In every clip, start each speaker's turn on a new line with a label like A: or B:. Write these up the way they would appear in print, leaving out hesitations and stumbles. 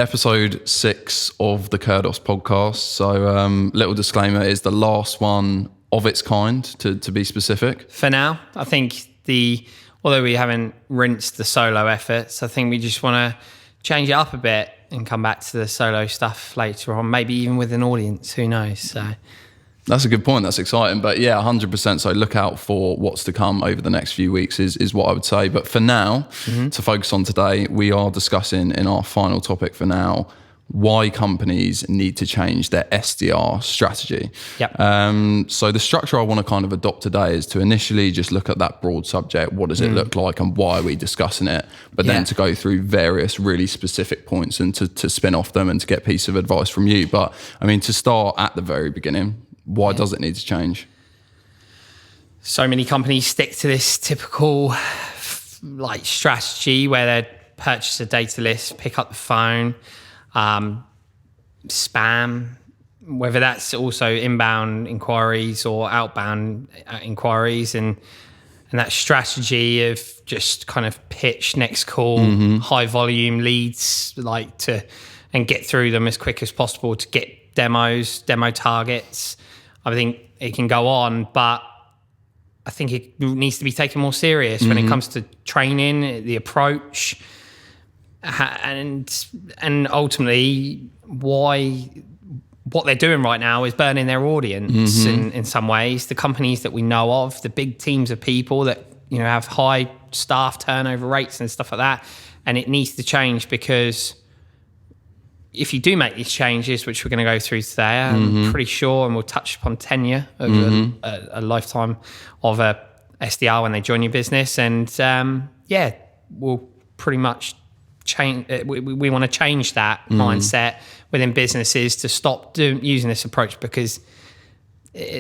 A: Episode 6 of the Kerdos podcast. So little disclaimer, is the last one of its kind, to be specific.
B: For now, I think although we haven't rinsed the solo efforts, I think we just want to change it up a bit and come back to the solo stuff later on, maybe even with an audience, who knows. So
A: that's a good point. That's exciting. But yeah, 100%. So look out for what's to come over the next few weeks is what I would say. But for now, to focus on today, we are discussing in our final topic for now, why companies need to change their SDR strategy.
B: Yep.
A: So the structure I want to kind of adopt today is to initially just look at that broad subject. What does it look like and why are we discussing it? But then to go through various really specific points and to spin off them and to get a piece of advice from you. But I mean, to start at the very beginning, why does it need to change?
B: So many companies stick to this typical strategy where they purchase a data list, pick up the phone, spam, whether that's also inbound inquiries or outbound inquiries, and that strategy of just kind of pitch, next call, high volume leads, and get through them as quick as possible to get demo targets. I think it can go on, but I think it needs to be taken more serious when it comes to training, the approach, and ultimately what they're doing right now is burning their audience in some ways. The companies that we know of, the big teams of people that have high staff turnover rates and stuff like that, and it needs to change, because if you do make these changes, which we're going to go through today, I'm pretty sure, and we'll touch upon tenure over a lifetime of a SDR when they join your business, and we'll pretty much change. We want to change that mindset within businesses to stop using this approach, because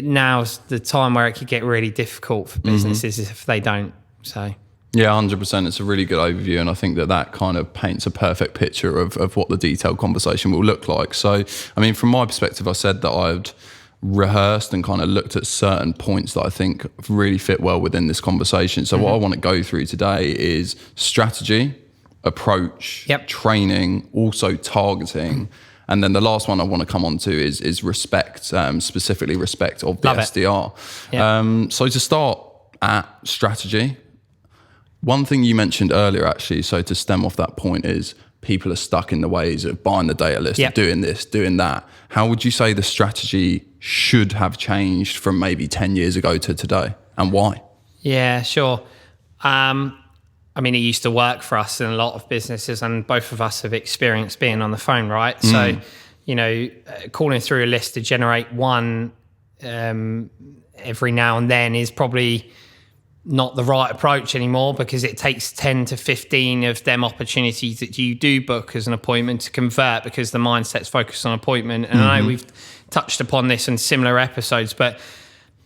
B: now's the time where it could get really difficult for businesses if they don't. So.
A: Yeah, 100%. It's a really good overview, and I think that kind of paints a perfect picture of what the detailed conversation will look like. So, I mean, from my perspective, I said that I'd rehearsed and kind of looked at certain points that I think really fit well within this conversation. So what I want to go through today is strategy, approach, training, also targeting. And then the last one I want to come on to is respect, specifically respect of the SDR. Yep. So to start at strategy, one thing you mentioned earlier, actually, so to stem off that point, is people are stuck in the ways of buying the data list, of doing this, doing that. How would you say the strategy should have changed from maybe 10 years ago to today, and why? Yeah,
B: sure. I mean, it used to work for us in a lot of businesses, and both of us have experienced being on the phone, right? So, calling through a list to generate one every now and then is probably not the right approach anymore, because it takes 10 to 15 of them opportunities that you do book as an appointment to convert, because the mindset's focused on appointment. And I know we've touched upon this in similar episodes, but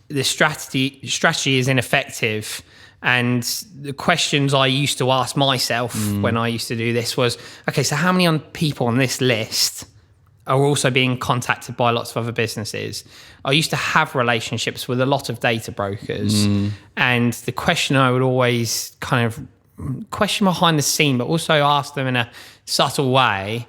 B: the strategy is ineffective. And the questions I used to ask myself when I used to do this was, okay, so how many people on this list are also being contacted by lots of other businesses? I used to have relationships with a lot of data brokers, and the question I would always kind of question behind the scene, but also ask them in a subtle way,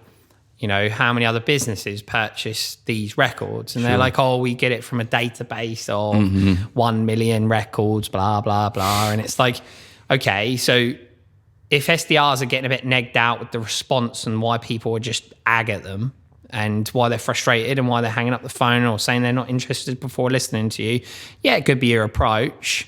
B: how many other businesses purchase these records? And they're like, oh, we get it from a database of 1 million records, blah, blah, blah. And it's like, okay, so if SDRs are getting a bit negged out with the response and why people are just ag at them, and why they're frustrated and why they're hanging up the phone or saying they're not interested before listening to you, it could be your approach.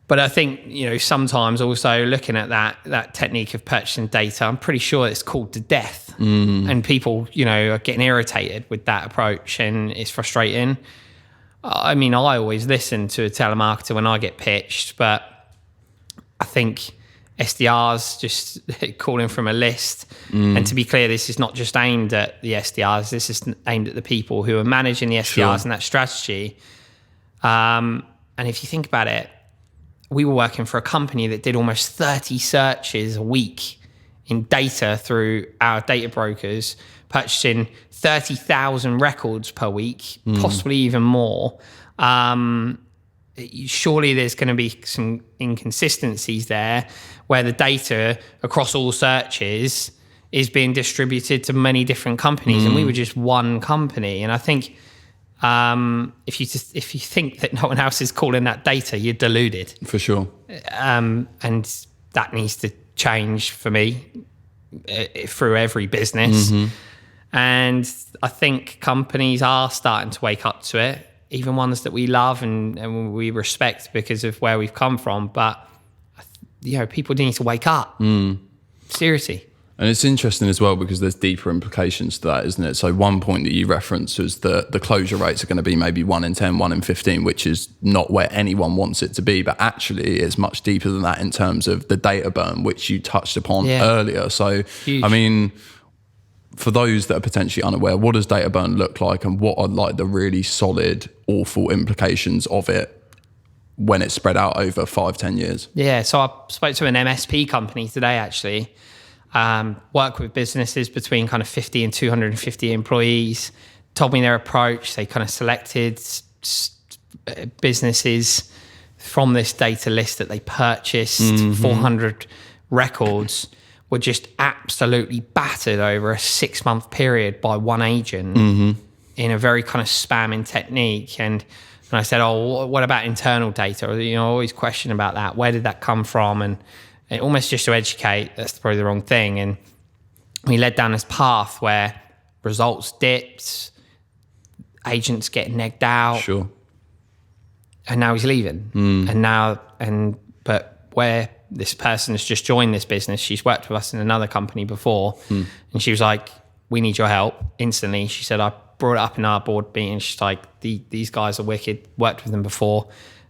B: But I think, sometimes also looking at that technique of purchasing data, I'm pretty sure it's called to death. And people, are getting irritated with that approach, and it's frustrating. I mean, I always listen to a telemarketer when I get pitched, but I think SDRs just calling from a list. And to be clear, this is not just aimed at the SDRs. This is aimed at the people who are managing the SDRs and that strategy. And if you think about it, we were working for a company that did almost 30 searches a week in data through our data brokers, purchasing 30,000 records per week, possibly even more. Surely there's going to be some inconsistencies there where the data across all searches is being distributed to many different companies, and we were just one company. And I think if you think that no one else is calling that data, you're deluded.
A: For sure.
B: And that needs to change for me through every business. And I think companies are starting to wake up to it, even ones that we love and we respect because of where we've come from. But, people need to wake up. Seriously.
A: And it's interesting as well because there's deeper implications to that, isn't it? So one point that you referenced was that the closure rates are going to be maybe 1 in 10, 1 in 15, which is not where anyone wants it to be. But actually, it's much deeper than that in terms of the data burn, which you touched upon earlier. So,
B: Huge.
A: I mean, for those that are potentially unaware, what does data burn look like, and what are like the really solid, awful implications of it when it's spread out over 5-10 years?
B: Yeah, so I spoke to an MSP company today, actually. Work with businesses between kind of 50 and 250 employees. Told me their approach. They kind of selected businesses from this data list that they purchased. 400 records were just absolutely battered over a 6-month period by one agent in a very kind of spamming technique. And I said, oh, what about internal data? I always question about that. Where did that come from? And almost just to educate, that's probably the wrong thing. And we led down this path where results dipped, agents get negged out.
A: Sure.
B: And now he's leaving. But where this person has just joined this business, she's worked with us in another company before, and she was like, we need your help instantly. She said, I brought it up in our board meeting. She's like, these guys are wicked, worked with them before,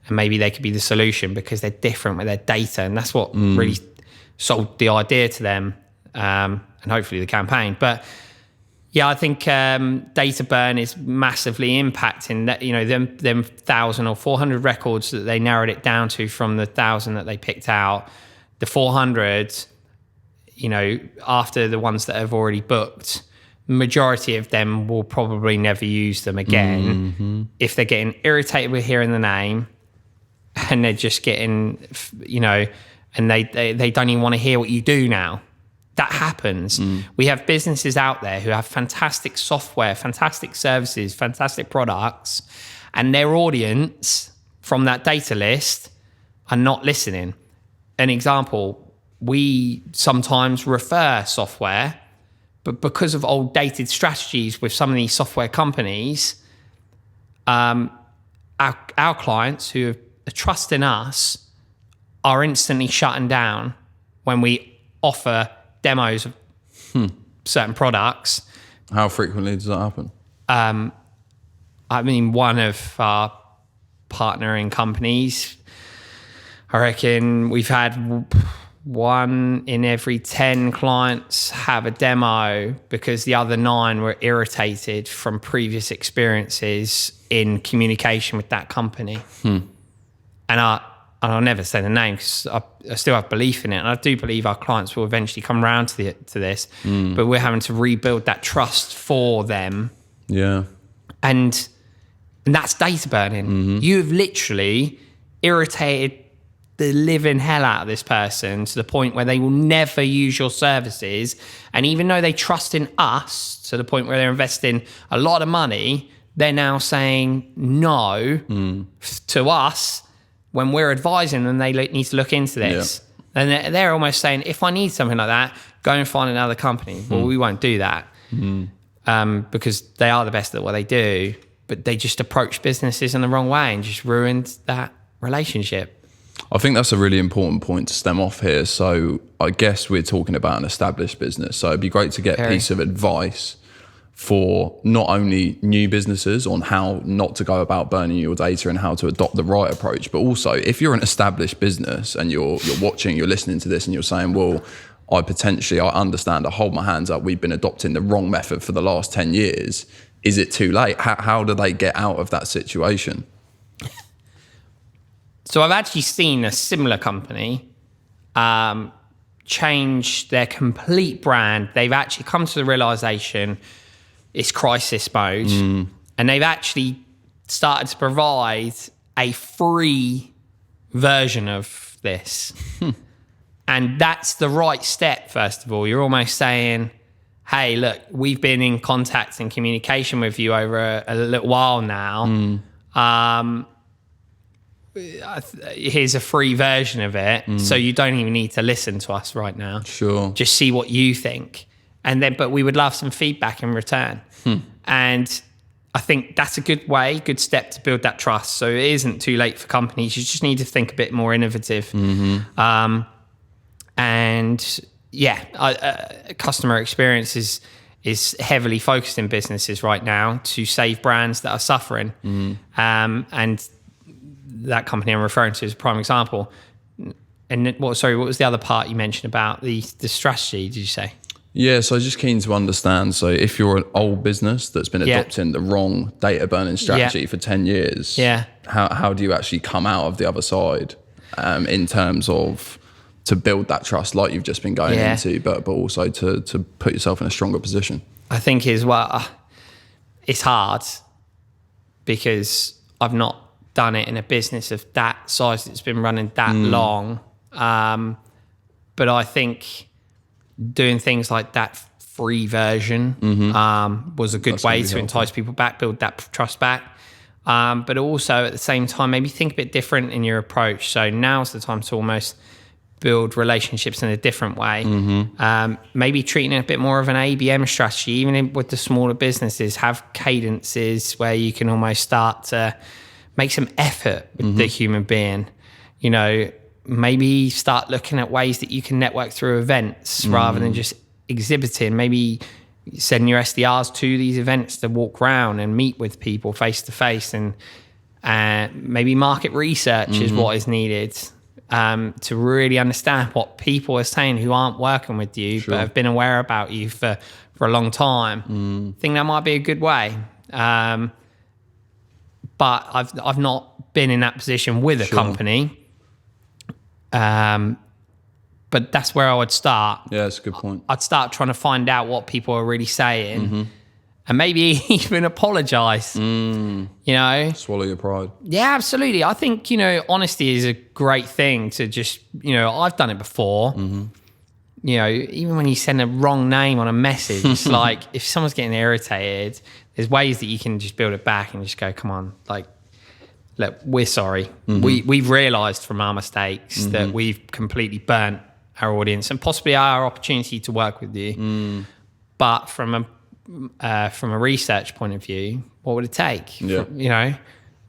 B: and maybe they could be the solution because they're different with their data. And that's what really sold the idea to them, and hopefully the campaign. But yeah, I think data burn is massively impacting that, them 1,000 or 400 records that they narrowed it down to from the 1,000 that they picked out. The 400, after the ones that have already booked, majority of them will probably never use them again. If they're getting irritated with hearing the name, and they're just getting, and they don't even want to hear what you do now. That happens. We have businesses out there who have fantastic software, fantastic services, fantastic products, and their audience from that data list are not listening. An example, we sometimes refer software, but because of old dated strategies with some of these software companies, our clients who are trusting us are instantly shutting down when we offer demos of certain products.
A: How frequently does that happen?
B: One of our partnering companies, I reckon we've had 1 in every 10 clients have a demo because the other 9 were irritated from previous experiences in communication with that company. And I'll never say the name because I still have belief in it. And I do believe our clients will eventually come around to this. But we're having to rebuild that trust for them.
A: Yeah.
B: And that's data burning. You've literally irritated the living hell out of this person to the point where they will never use your services. And even though they trust in us to the point where they're investing a lot of money, they're now saying no to us when we're advising them they need to look into this. Yeah. And they're almost saying, if I need something like that, go and find another company. Well, we won't do that because they are the best at what they do, but they just approach businesses in the wrong way and just ruined that relationship.
A: I think that's a really important point to stem off here. So I guess we're talking about an established business. So it'd be great to get a piece of advice for not only new businesses on how not to go about burning your data and how to adopt the right approach, but also if you're an established business and you're watching, you're listening to this and you're saying, well, I understand, I hold my hands up, we've been adopting the wrong method for the last 10 years. Is it too late? How do they get out of that situation?
B: So I've actually seen a similar company change their complete brand. They've actually come to the realization it's crisis mode, and they've actually started to provide a free version of this. And that's the right step, first of all. You're almost saying, hey, look, we've been in contact and communication with you over a little while now. Here's a free version of it. So you don't even need to listen to us right now.
A: Sure.
B: Just see what you think. And then, but we would love some feedback in return. And I think that's a good step to build that trust. So it isn't too late for companies. You just need to think a bit more innovative. Customer experience is heavily focused in businesses right now to save brands that are suffering. And that company I'm referring to is a prime example. And what was the other part you mentioned about the strategy, did you say?
A: Yeah, so just keen to understand. So if you're an old business that's been adopting the wrong data burning strategy for 10 years, how do you actually come out of the other side in terms of to build that trust like you've just been going into, but also to put yourself in a stronger position? I
B: think as well, it's hard because I've not done it in a business of that size that's been running that long. But I think doing things like that free version was a good way to entice people back, build that trust back. But also at the same time, maybe think a bit different in your approach. So now's the time to almost build relationships in a different way. Maybe treating it a bit more of an ABM strategy, even with the smaller businesses, have cadences where you can almost start to make some effort with the human being. You know, maybe start looking at ways that you can network through events rather than just exhibiting. Maybe send your SDRs to these events to walk around and meet with people face to face, and maybe market research is what is needed to really understand what people are saying who aren't working with you but have been aware about you for a long time. I think that might be a good way. But I've not been in that position with a company. But that's where I would start.
A: Yeah, that's a good point.
B: I'd start trying to find out what people are really saying and maybe even apologize, you know?
A: Swallow your pride.
B: Yeah, absolutely. I think, you know, honesty is a great thing to just, you know, I've done it before. You know, even when you send a wrong name on a message, it's like if someone's getting irritated, there's ways that you can just build it back and just go, come on, like, look, we're sorry. We've realised from our mistakes that we've completely burnt our audience and possibly our opportunity to work with you. But from a research point of view, what would it take? You know,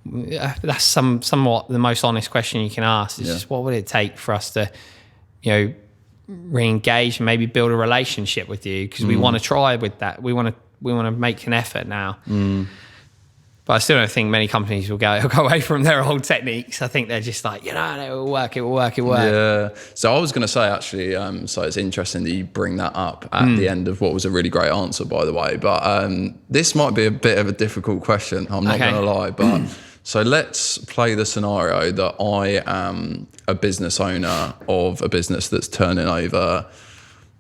B: that's somewhat the most honest question you can ask. Is just what would it take for us to, you know, re-engage and maybe build a relationship with you, because we want to try with that. We want to make an effort now. But I still don't think many companies will go away from their old techniques. I think they're just like, you know, it will work.
A: Yeah. So I was going to say, actually, so it's interesting that you bring that up at the end of what was a really great answer, by the way. But this might be a bit of a difficult question. I'm not going to lie. But so let's play the scenario that I am a business owner of a business that's turning over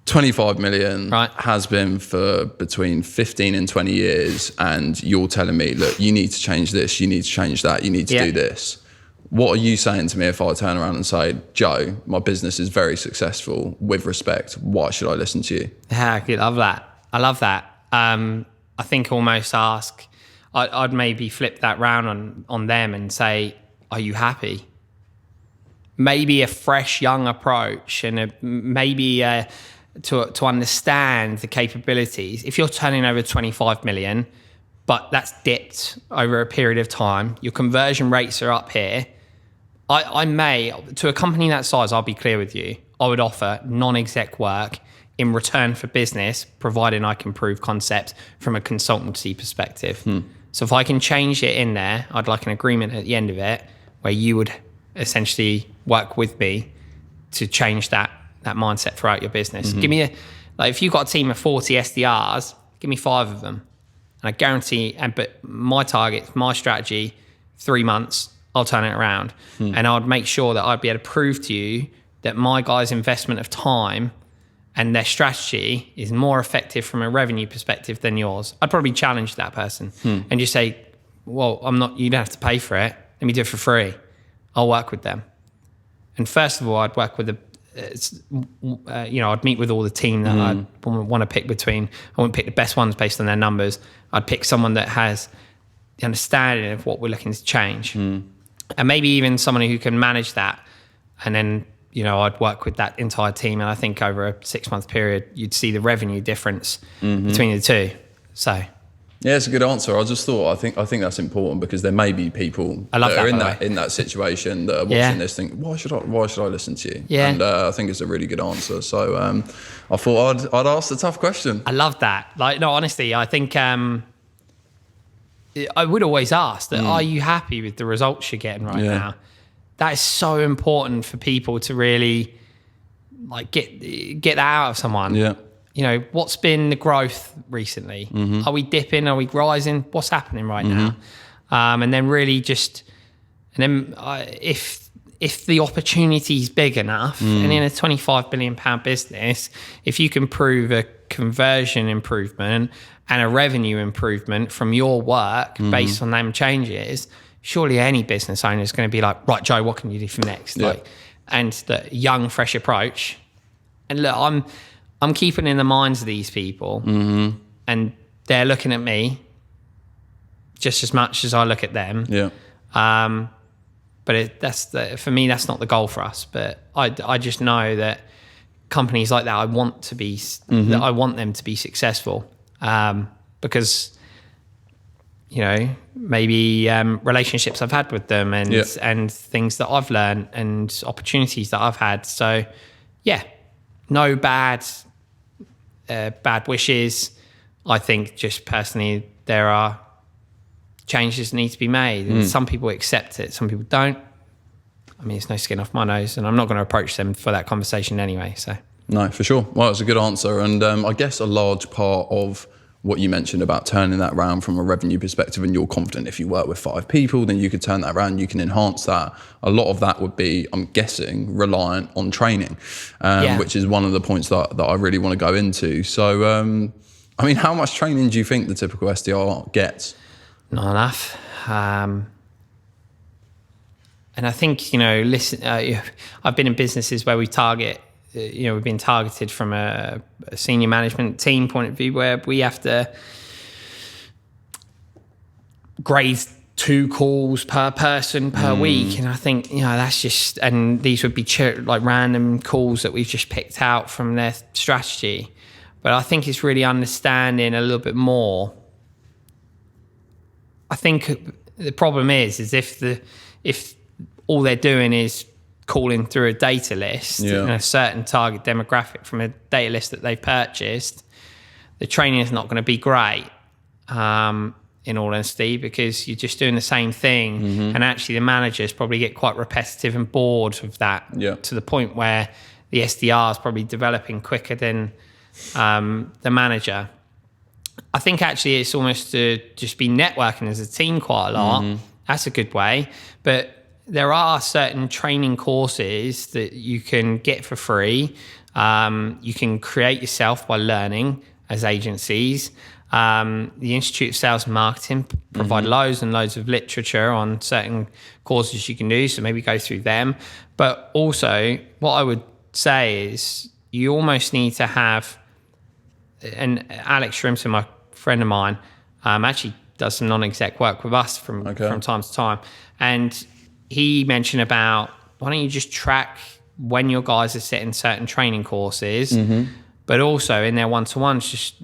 A: 25 million, has been for between 15 and 20 years, and you're telling me, look, you need to change this, you need to change that, you need to do this. What are you saying to me if I turn around and say, Joe, my business is very successful, with respect, why should I listen to you?
B: Yeah, I love that. I think almost ask, I'd maybe flip that round on them and say, are you happy? Maybe a fresh, young approach, and to understand the capabilities. If you're turning over 25 million, but that's dipped over a period of time, your conversion rates are up here, I may, to a company that size, I'll be clear with you, I would offer non-exec work in return for business, providing I can prove concepts from a consultancy perspective. So if I can change it in there, I'd like an agreement at the end of it where you would essentially work with me to change that mindset throughout your business. Give me if you've got a team of 40 SDRs, give me 5 of them. And I guarantee, but my target, my strategy, 3 months, I'll turn it around. And I'd make sure that I'd be able to prove to you that my guys' investment of time and their strategy is more effective from a revenue perspective than yours. I'd probably challenge that person and just say, well, you don't have to pay for it. Let me do it for free. I'll work with them. And first of all, I'd work with I'd meet with all the team that I'd want to pick between. I wouldn't pick the best ones based on their numbers. I'd pick someone that has the understanding of what we're looking to change, and maybe even someone who can manage that. And then, I'd work with that entire team. And I think over a 6-month period, you'd see the revenue difference between the two. So.
A: Yeah, it's a good answer. I just thought, I think that's important because there may be people that are in that situation that are watching this think, why should I listen to you?
B: Yeah.
A: And I think it's a really good answer. So I thought I'd ask the tough question.
B: I love that. Honestly, I think I would always ask that, are you happy with the results you're getting right now? That is so important for people to really get that out of someone.
A: Yeah.
B: What's been the growth recently? Are we dipping? Are we rising? What's happening right now? And then really if the opportunity is big enough, and in a £25 billion business, if you can prove a conversion improvement and a revenue improvement from your work based on them changes, surely any business owner is going to be like, right, Joe, what can you do from next?
A: Yeah.
B: And the young, fresh approach. And look, I'm keeping in the minds of these people, and they're looking at me just as much as I look at them.
A: Yeah.
B: But for me, that's not the goal for us. But I just know that companies like that, I want them to be successful, because maybe relationships I've had with them and things that I've learned and opportunities that I've had. So no bad wishes. I think just personally there are changes that need to be made, and some people accept it, some people don't. I mean, it's no skin off my nose, and I'm not going to approach them for that conversation anyway. So
A: no, for sure. Well, it's a good answer, and I guess a large part of what you mentioned about turning that around from a revenue perspective, and you're confident if you work with 5 people, then you could turn that around, you can enhance that. A lot of that would be, I'm guessing, reliant on training, which is one of the points that I really want to go into. So, I mean, how much training do you think the typical SDR gets?
B: Not enough. And I think, I've been in businesses where we target, we've been targeted from a senior management team point of view, where we have to grade 2 calls per person per week. And I think, that's just, and these would be random calls that we've just picked out from their strategy. But I think it's really understanding a little bit more. I think the problem is if all they're doing is calling through a data list and a certain target demographic from a data list that they've purchased, the training is not going to be great, in all honesty, because you're just doing the same thing. And actually the managers probably get quite repetitive and bored of that, to the point where the SDR is probably developing quicker than the manager. I think actually it's almost to just be networking as a team quite a lot. That's a good way. But there are certain training courses that you can get for free. You can create yourself by learning as agencies. The Institute of Sales and Marketing provide loads and loads of literature on certain courses you can do, so maybe go through them. But also, what I would say is you almost need to have, and Alex Shrimpton, my friend of mine, actually does some non-exec work with us from time to time. And he mentioned about, why don't you just track when your guys are setting certain training courses, but also in their one-to-ones, just,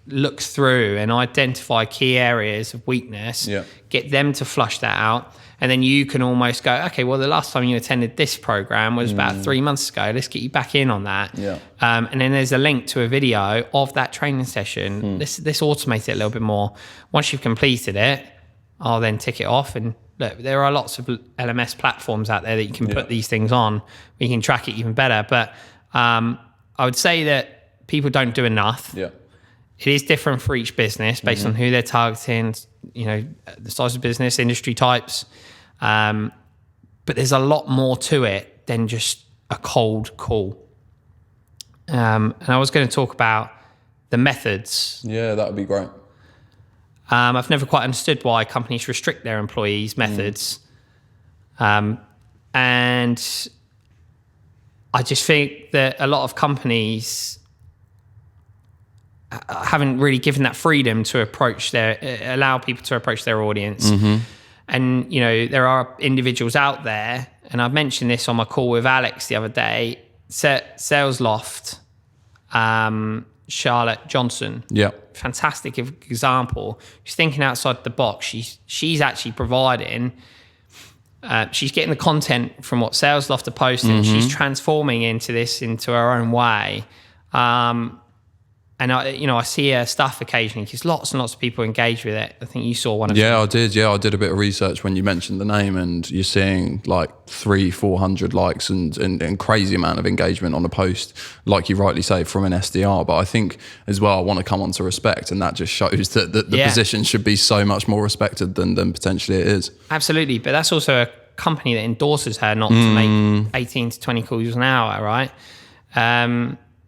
B: look through and identify key areas of weakness, get them to flush that out. And then you can almost go, okay, well, the last time you attended this program was about 3 months ago. Let's get you back in on that. And then there's a link to a video of that training session. Let's automate it a little bit more. Once you've completed it, I'll then tick it off. And look, there are lots of LMS platforms out there that you can put these things on. You can track it even better. But I would say that people don't do enough. It is different for each business based on who they're targeting, the size of business, industry types. But there's a lot more to it than just a cold call. And I was going to talk about the methods.
A: Yeah, that would be great.
B: I've never quite understood why companies restrict their employees' methods. And I just think that a lot of companies haven't really given that freedom to allow people to approach their audience. And, there are individuals out there, and I've mentioned this on my call with Alex the other day, SalesLoft, Charlotte Johnson.
A: Yeah.
B: Fantastic example. She's thinking outside the box. She's actually providing, she's getting the content from what SalesLoft are posting. She's transforming into her own way. And I see her stuff occasionally because lots and lots of people engage with it. I think you saw one of them.
A: Yeah, I did. Yeah, I did a bit of research when you mentioned the name, and you're seeing like 300-400 likes and crazy amount of engagement on a post, like you rightly say, from an SDR. But I think as well, I want to come on to respect, and that just shows that the position should be so much more respected than potentially it is.
B: Absolutely, but that's also a company that endorses her not to make 18 to 20 calls an hour, right?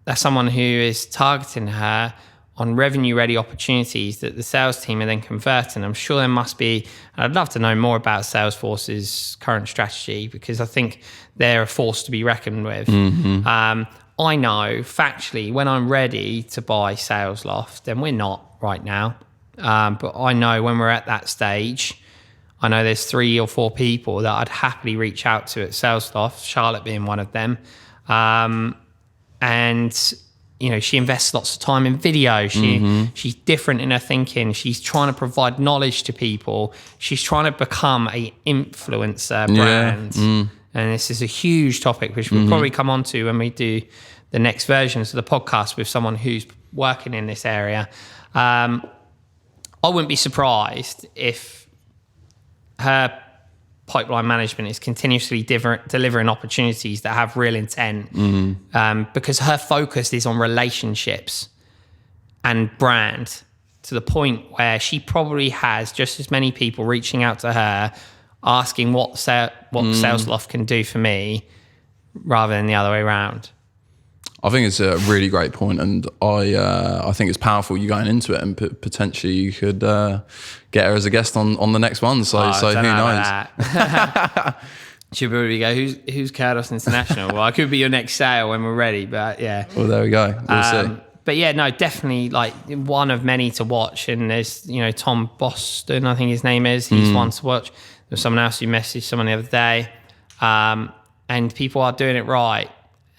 B: That's someone who is targeting her on revenue-ready opportunities that the sales team are then converting. I'm sure there must be, and I'd love to know more about Salesforce's current strategy, because I think they're a force to be reckoned with. I know factually when I'm ready to buy SalesLoft, and we're not right now, but I know when we're at that stage, I know there's 3 or 4 people that I'd happily reach out to at SalesLoft, Charlotte being one of them. And, she invests lots of time in video. She's different in her thinking. She's trying to provide knowledge to people. She's trying to become an influencer brand. And this is a huge topic, which we'll probably come on to when we do the next versions of the podcast with someone who's working in this area. I wouldn't be surprised if her pipeline management is continuously delivering opportunities that have real intent, because her focus is on relationships and brand, to the point where she probably has just as many people reaching out to her asking what SalesLoft can do for me, rather than the other way around.
A: I think it's a really great point, and I think it's powerful you going into it, and potentially you could get her as a guest on the next one. So who knows?
B: Should probably go, who's Kerdos International? Well, I could be your next sale when we're ready, but yeah.
A: Well, there we go. We'll see.
B: But yeah, no, definitely like one of many to watch. And there's, Tom Boston, I think his name is. He's one to watch. There's someone else who messaged someone the other day, and people are doing it right.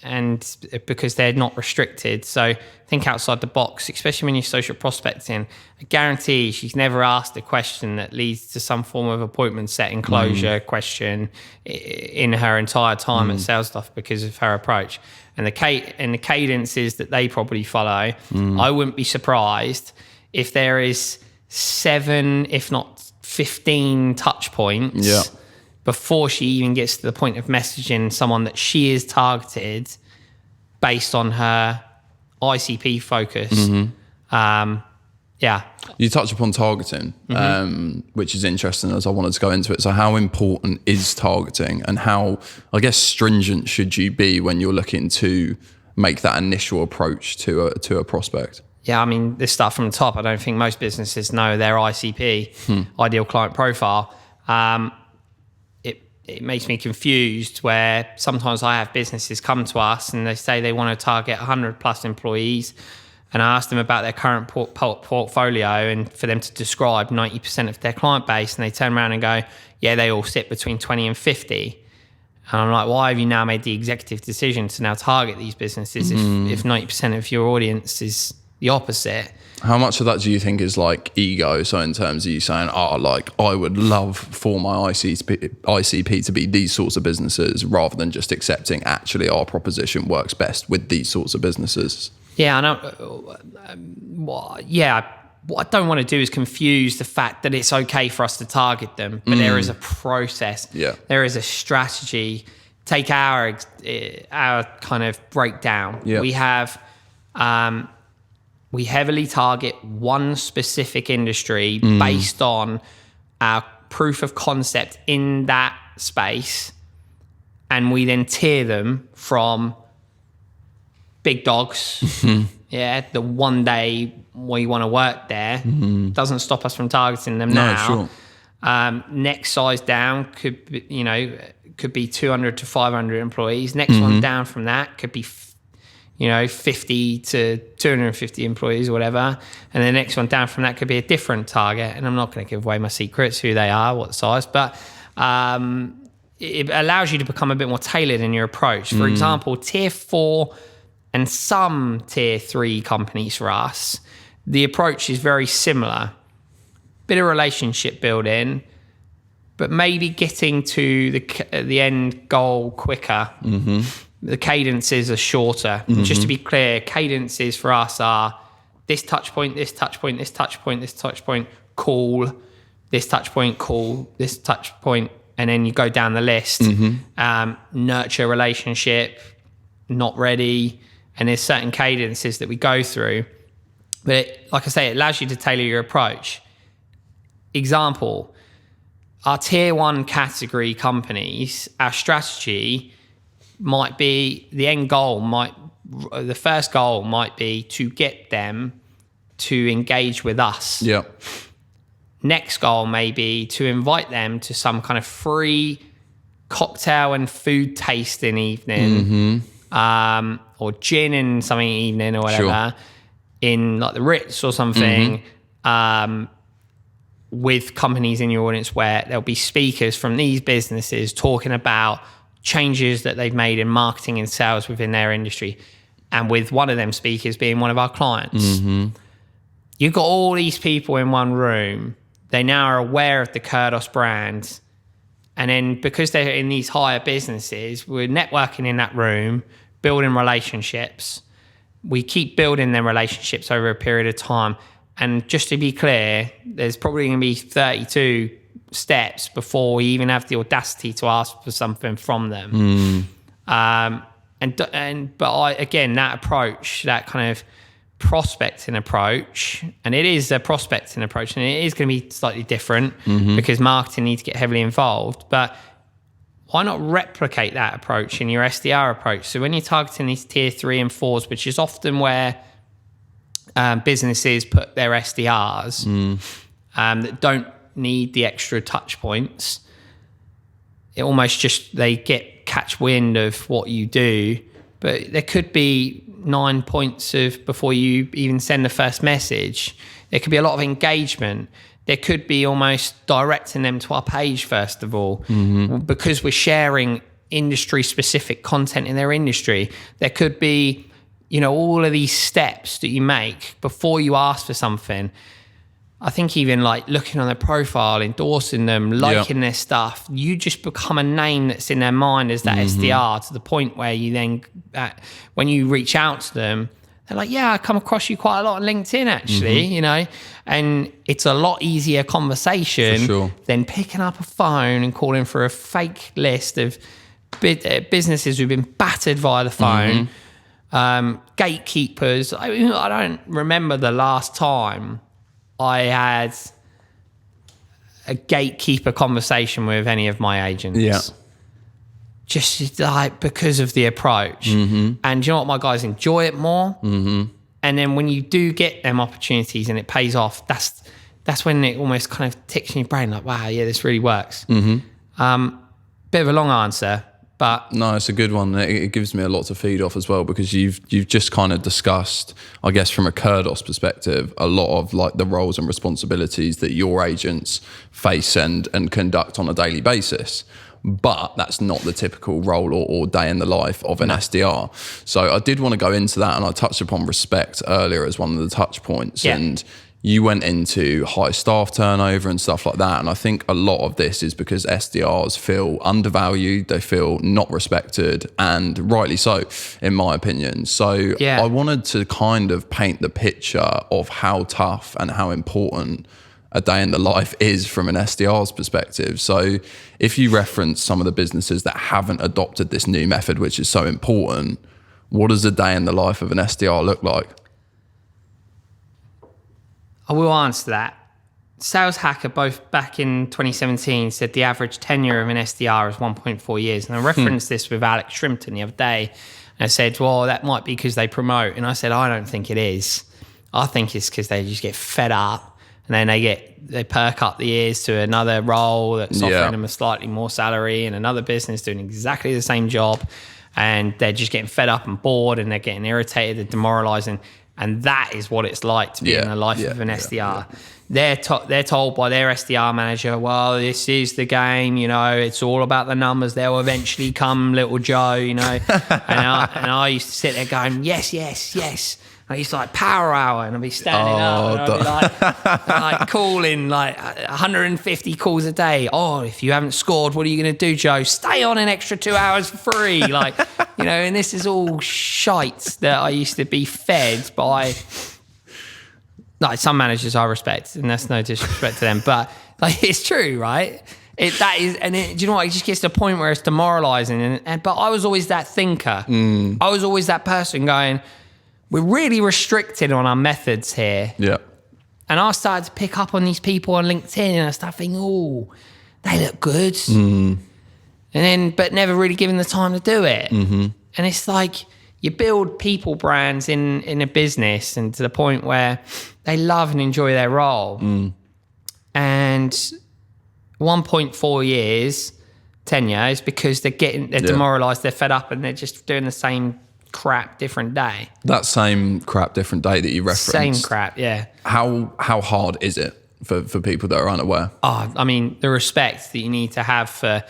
B: And because they're not restricted. So think outside the box, especially when you're social prospecting. I guarantee she's never asked a question that leads to some form of appointment setting closure question in her entire time at SalesLoft, because of her approach. And the cadences that they probably follow, I wouldn't be surprised if there is 7, if not 15 touch points before she even gets to the point of messaging someone that she is targeted based on her ICP focus.
A: You touch upon targeting, which is interesting, as I wanted to go into it. So how important is targeting, and how, I guess, stringent should you be when you're looking to make that initial approach to a prospect?
B: Yeah, I mean, this stuff from the top, I don't think most businesses know their ICP, ideal client profile. It makes me confused, where sometimes I have businesses come to us and they say they want to target 100 plus employees, and I ask them about their current portfolio, and for them to describe 90% of their client base, and they turn around and go, yeah, they all sit between 20 and 50. And I'm like, why have you now made the executive decision to now target these businesses if 90% of your audience is the opposite?
A: How much of that do you think is like ego? So in terms of you saying, I would love for my ICP to be these sorts of businesses, rather than just accepting actually our proposition works best with these sorts of businesses?
B: Yeah, I know. What I don't want to do is confuse the fact that it's okay for us to target them, but there is a process. Yeah. There is a strategy. Take our kind of breakdown. Yeah. We have... we heavily target one specific industry based on our proof of concept in that space, and we then tier them from big dogs. The one day we want to work there doesn't stop us from targeting them now. Sure. Next size down could could be 200 to 500 employees. Next one down from that could be 50 to 250 employees or whatever. And the next one down from that could be a different target. And I'm not going to give away my secrets, who they are, what size, but it allows you to become a bit more tailored in your approach. For example, tier 4 and some tier 3 companies for us, the approach is very similar. Bit of relationship building, but maybe getting to the end goal quicker. The cadences are shorter. Just to be clear, cadences for us are this touch point, this touch point, this touch point, this touch point, call, this touch point, call, this touch point, and then you go down the list. Nurture relationship, not ready, and there's certain cadences that we go through. But like I say, it allows you to tailor your approach. Example, our tier 1 category companies, our strategy might be, the first goal might be to get them to engage with us. Next goal may be to invite them to some kind of free cocktail and food tasting evening, or gin and something evening or whatever, in like the Ritz or something, with companies in your audience where there'll be speakers from these businesses talking about changes that they've made in marketing and sales within their industry, and with one of them speakers being one of our clients. You've got all these people in one room. They now are aware of the Kerdos brand, and then because they're in these higher businesses, we're networking in that room, building relationships. We keep building them relationships over a period of time. And just to be clear, there's probably going to be 32 steps before we even have the audacity to ask for something from them. Again, that approach, that kind of prospecting approach, and it is a prospecting approach, and it is going to be slightly different because marketing needs to get heavily involved. But why not replicate that approach in your SDR approach? So when you're targeting these tier 3 and 4s, which is often where businesses put their SDRs that don't need the extra touch points, it almost just, they catch wind of what you do, but there could be 9 points of before you even send the first message. There could be a lot of engagement. There could be almost directing them to our page first of all, because we're sharing industry specific content in their industry. There could be all of these steps that you make before you ask for something. I think even like looking on their profile, endorsing them, liking their stuff, you just become a name that's in their mind as that SDR, to the point where you then, when you reach out to them, they're like, yeah, I come across you quite a lot on LinkedIn actually, and it's a lot easier conversation than picking up a phone and calling for a fake list of businesses who've been battered via the phone. Gatekeepers. I don't remember the last time I had a gatekeeper conversation with any of my agents. Just like because of the approach. And you know what, my guys enjoy it more. And then when you do get them opportunities and it pays off, that's when it almost kind of ticks in your brain like, wow, yeah, this really works. Bit of a long answer, but
A: no, it's a good one. It gives me a lot to feed off as well, because you've just kind of discussed, I guess from a Kerdos perspective, a lot of like the roles and responsibilities that your agents face and conduct on a daily basis. But that's not the typical role or day in the life of an SDR. So I did want to go into that, and I touched upon respect earlier as one of the touch points. And you went into high staff turnover and stuff like that. And I think a lot of this is because SDRs feel undervalued, they feel not respected, and rightly so, in my opinion. So I wanted to kind of paint the picture of how tough and how important a day in the life is from an SDR's perspective. So if you reference some of the businesses that haven't adopted this new method, which is so important, what does a day in the life of an SDR look like?
B: I will answer that. Sales Hacker, both back in 2017, said the average tenure of an SDR is 1.4 years. And I referenced this with Alex Shrimpton the other day. And I said, well, that might be because they promote. And I said, I don't think it is. I think it's because they just get fed up and then they perk up the ears to another role that's offering them a slightly more salary, and another business doing exactly the same job, and they're just getting fed up and bored, and they're getting irritated and demoralizing. And that is what it's like to be in the life of an SDR. They're told by their SDR manager, well, this is the game, it's all about the numbers. They'll eventually come, little Joe, and I used to sit there going, yes. I used to power hour, and I'd be standing up, and I'd be calling 150 calls a day. Oh, if you haven't scored, what are you going to do, Joe? Stay on an extra 2 hours for free. And this is all shite that I used to be fed by some managers I respect, and that's no disrespect to them, but it's true, right? Do you know what? It just gets to a point where it's demoralizing. But I was always that thinker. I was always that person going, we're really restricted on our methods here.
A: Yeah.
B: And I started to pick up on these people on LinkedIn, and I started thinking, oh, they look good. But never really given the time to do it. And it's you build people brands in a business, and to the point where they love and enjoy their role. And 1.4 years tenure is because they're demoralized, they're fed up, and they're just doing the same crap different day.
A: That same crap different day that you referenced.
B: Same crap, yeah.
A: How hard is it for people that are unaware?
B: I mean, the respect that you need to have for,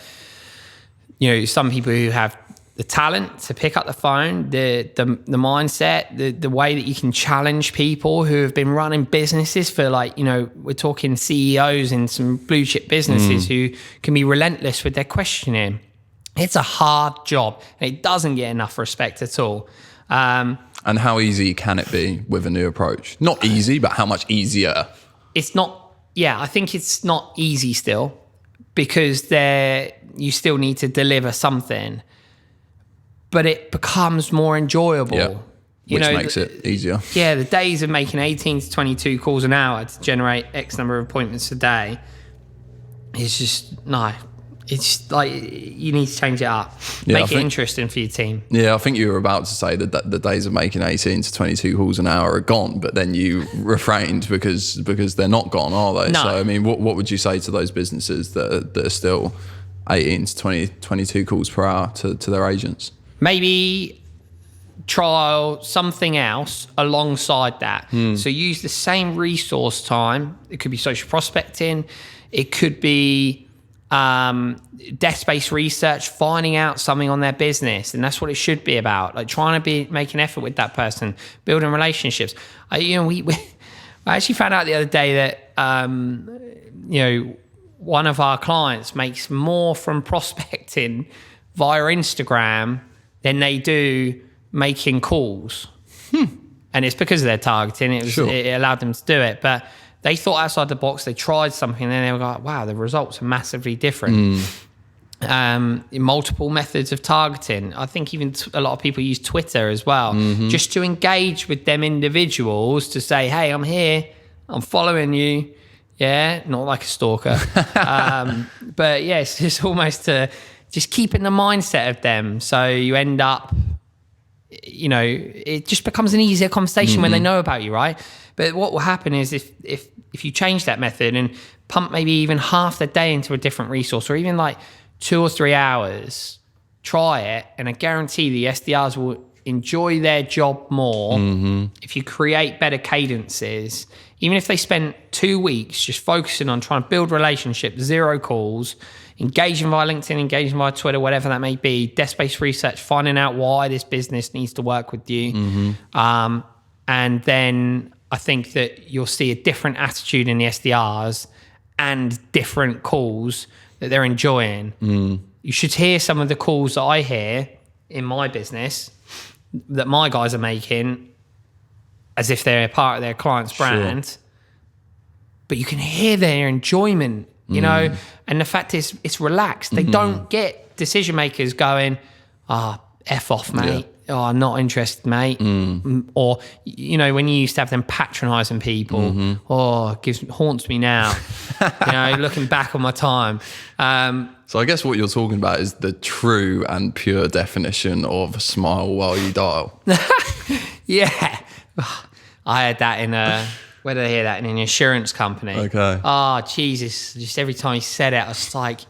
B: some people who have the talent to pick up the phone, the mindset, the way that you can challenge people who have been running businesses for we're talking CEOs in some blue chip businesses who can be relentless with their questioning. It's a hard job, and it doesn't get enough respect at all.
A: And how easy can it be with a new approach? Not easy, but how much easier?
B: It's not, I think it's not easy still, because you still need to deliver something, but it becomes more enjoyable.
A: Which makes it easier. Yeah,
B: the days of making 18 to 22 calls an hour to generate X number of appointments a day is just, no. It's you need to change it up. Make it interesting for your team. Yeah,
A: I think you were about to say that the days of making 18 to 22 calls an hour are gone, but then you refrained because they're not gone, are they?
B: No.
A: So, I mean, what would you say to those businesses that are still 18 to 22 calls per hour to their agents?
B: Maybe trial something else alongside that. So use the same resource time. It could be social prospecting. It could be desk-based research, finding out something on their business, and that's what it should be about. Trying to make an effort with that person, building relationships. I actually found out the other day that one of our clients makes more from prospecting via Instagram than they do making calls. And it's because of their targeting. It allowed them to do it, but they thought outside the box. They tried something, and then they were like, wow, the results are massively different. Multiple methods of targeting. I think even a lot of people use Twitter as well, just to engage with them individuals, to say, hey, I'm here, I'm following you. Yeah, not like a stalker. But yes, it's almost to just keeping the mindset of them. So you end up, it just becomes an easier conversation when they know about you, right? But what will happen is if you change that method and pump maybe even half the day into a different resource, or even 2 or 3 hours, try it, and I guarantee the SDRs will enjoy their job more if you create better cadences. Even if they spend 2 weeks just focusing on trying to build relationships, 0 calls, engaging via LinkedIn, engaging via Twitter, whatever that may be, desk-based research, finding out why this business needs to work with you. And then I think that you'll see a different attitude in the SDRs and different calls that they're enjoying. You should hear some of the calls that I hear in my business that my guys are making as if they're a part of their client's brand. But you can hear their enjoyment, and the fact is it's relaxed. They don't get decision makers going, F off, mate. Oh, I'm not interested, mate. Or, when you used to have them patronising people, haunts me now, looking back on my time.
A: So I guess what you're talking about is the true and pure definition of smile while you dial.
B: Yeah. I had that in Where did I hear that? In an insurance company.
A: Okay.
B: Oh, Jesus. Just every time he said it, I was like,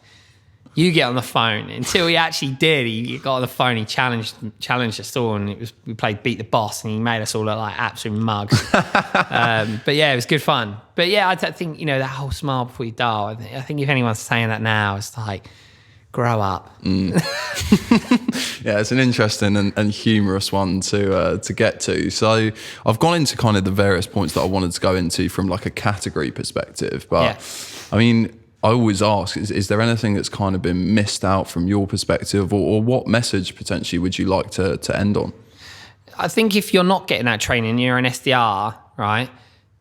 B: you get on the phone. Until he actually did, he got on the phone, he challenged us all, and we played Beat the Boss, and he made us all look like absolute mugs. But yeah, it was good fun. But yeah, I think, that whole smile before you dial, I think if anyone's saying that now, it's like, grow up.
A: Yeah, it's an interesting and humorous one to get to. So I've gone into kind of the various points that I wanted to go into from like a category perspective. But I mean, I always ask, is there anything that's kind of been missed out from your perspective, or what message potentially would you like to end on?
B: I think if you're not getting that training, you're an SDR, right?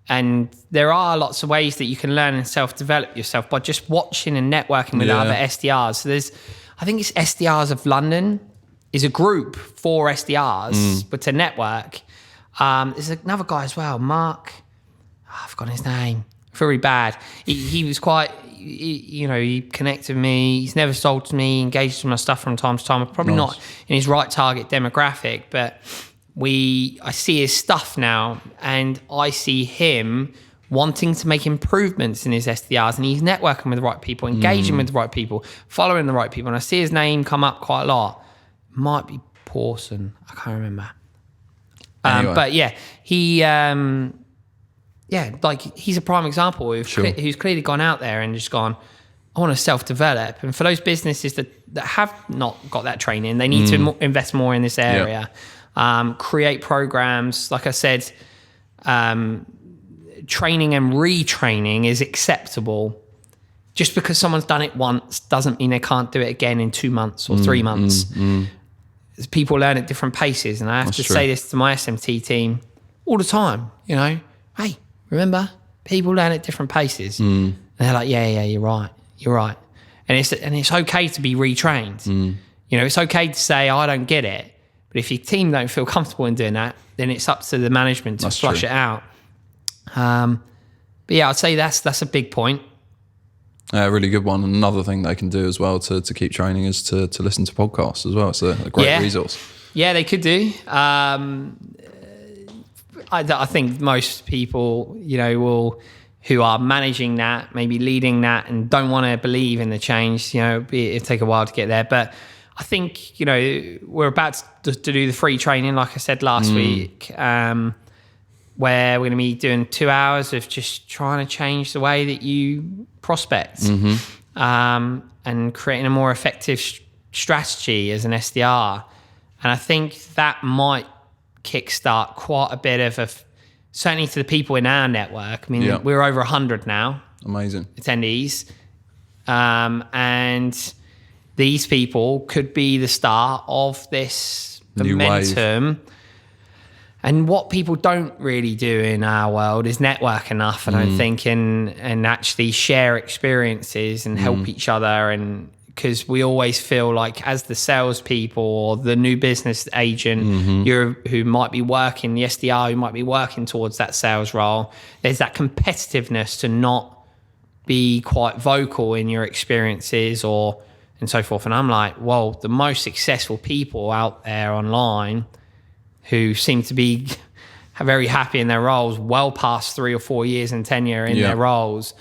B: And there are lots of ways that you can learn and self-develop yourself by just watching and networking with other SDRs. So I think it's SDRs of London is a group for SDRs, but to network. There's another guy as well, Mark. I've forgotten his name. I feel really bad. He was quite, he connected with me. He's never sold to me, engaged with my stuff from time to time. I'm probably not in his right target demographic, but I see his stuff now, and I see him wanting to make improvements in his SDRs, and he's networking with the right people, engaging with the right people, following the right people. And I see his name come up quite a lot. Might be Pawson. I can't remember.
A: Anyway.
B: But yeah, he's a prime example who's clearly gone out there and just gone, I want to self-develop. And for those businesses that have not got that training, they need to invest more in this area. Create programs. Like I said, training and retraining is acceptable. Just because someone's done it once doesn't mean they can't do it again in 2 months or 3 months. People learn at different paces, and I have to say this to my SMT team all the time. Hey, remember, people learn at different paces. And they're like, yeah, you're right. And it's okay to be retrained. It's okay to say, I don't get it. But if your team don't feel comfortable in doing that, then it's up to the management to flush it out. But yeah, I'd say that's a big point.
A: A really good one. And another thing they can do as well to keep training is to listen to podcasts as well. It's a great resource. Yeah,
B: they could do. I think most people, who are managing that, maybe leading that, and don't want to believe in the change, it'll take a while to get there. But I think, we're about to do the free training, like I said last week, where we're going to be doing 2 hours of just trying to change the way that you prospect, and creating a more effective strategy as an SDR. And I think that might kickstart quite a bit of certainly to the people in our network. I mean, we're over 100 now.
A: Amazing.
B: Attendees. And these people could be the start of this momentum. And what people don't really do in our world is network enough, I don't think, and actually share experiences and help each other. And because we always feel like, as the salespeople or the new business agent, who might be working, the SDR who might be working towards that sales role, there's that competitiveness to not be quite vocal in your experiences and so forth. And I'm like, well, the most successful people out there online who seem to be very happy in their roles, well past 3 or 4 years in tenure in their roles,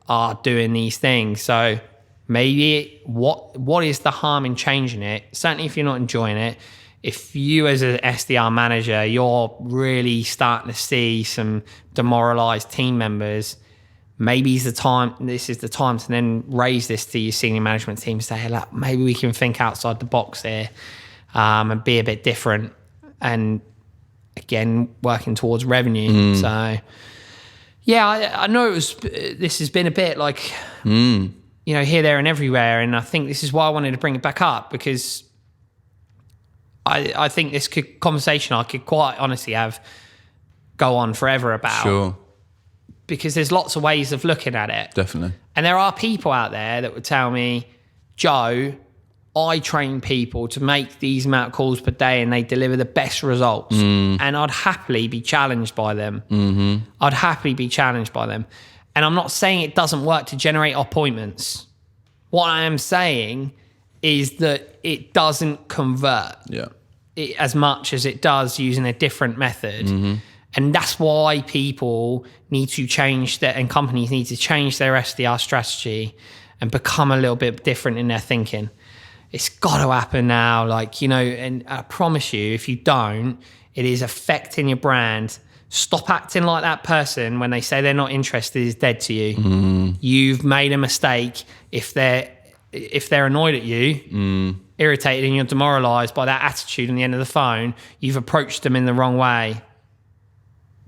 B: are doing these things. So maybe what is the harm in changing it? Certainly if you're not enjoying it, if you as an SDR manager, you're really starting to see some demoralized team members, maybe this is the time to then raise this to your senior management team, say, hey, look, maybe we can think outside the box here, and be a bit different. And again, working towards revenue. So yeah, I know this has been a bit like, here, there and everywhere. And I think this is why I wanted to bring it back up, because I think this conversation I could quite honestly go on forever about.
A: Sure.
B: Because there's lots of ways of looking at it.
A: Definitely.
B: And there are people out there that would tell me, Joe, I train people to make these amount of calls per day and they deliver the best results. And I'd happily be challenged by them. I'd happily be challenged by them. And I'm not saying it doesn't work to generate appointments. What I am saying is that it doesn't convert as much as it does using a different method. And that's why people need to change and companies need to change their SDR strategy and become a little bit different in their thinking. It's got to happen now. Like, you know, and I promise you, if you don't, it is affecting your brand. Stop acting like that person when they say they're not interested is dead to you. You've made a mistake. If they're annoyed at you, irritated, and you're demoralized by that attitude on the end of the phone, you've approached them in the wrong way.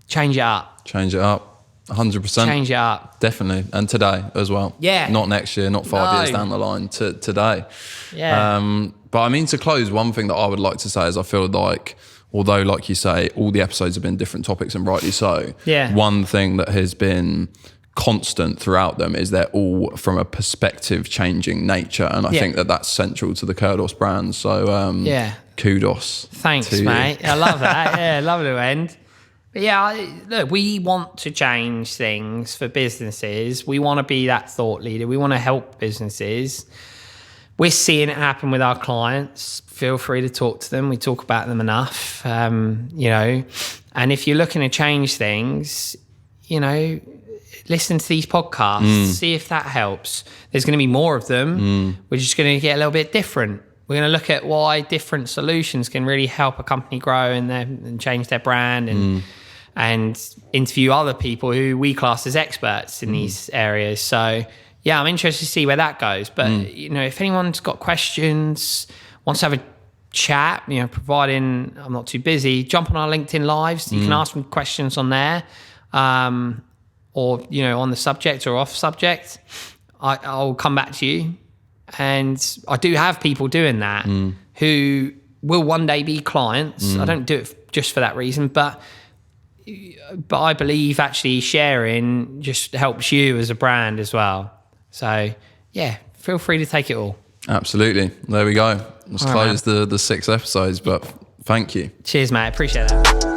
B: Change it up.
A: Change it up. 100%.
B: Change it up.
A: Definitely. And today as well.
B: Yeah.
A: Not next year, not 5 years down the line, today.
B: Yeah.
A: But I mean, to close, one thing that I would like to say is I feel like, although, like you say, all the episodes have been different topics, and rightly so, one thing that has been constant throughout them is they're all from a perspective changing nature. And I think that that's central to the Kerdos brand. So kudos.
B: Thanks, mate. I love that. Yeah, lovely to end. But yeah, look, we want to change things for businesses. We want to be that thought leader. We want to help businesses. We're seeing it happen with our clients. Feel free to talk to them. We talk about them enough, you know. And if you're looking to change things, you know, listen to these podcasts, see if that helps. There's going to be more of them. We're just going to get a little bit different. We're going to look at why different solutions can really help a company grow and change their brand and interview other people who we class as experts in these areas. So, yeah, I'm interested to see where that goes. But, you know, if anyone's got questions, wants to have a chat, you know, providing I'm not too busy, jump on our LinkedIn Lives. You can ask me questions on there or, you know, on the subject or off subject. I'll come back to you. And I do have people doing that who will one day be clients. I don't do it just for that reason, but I believe actually sharing just helps you as a brand as well. So, yeah, feel free to take it all.
A: Absolutely. There we go. Let's close the 6 episodes, but thank you.
B: Cheers, mate. Appreciate that.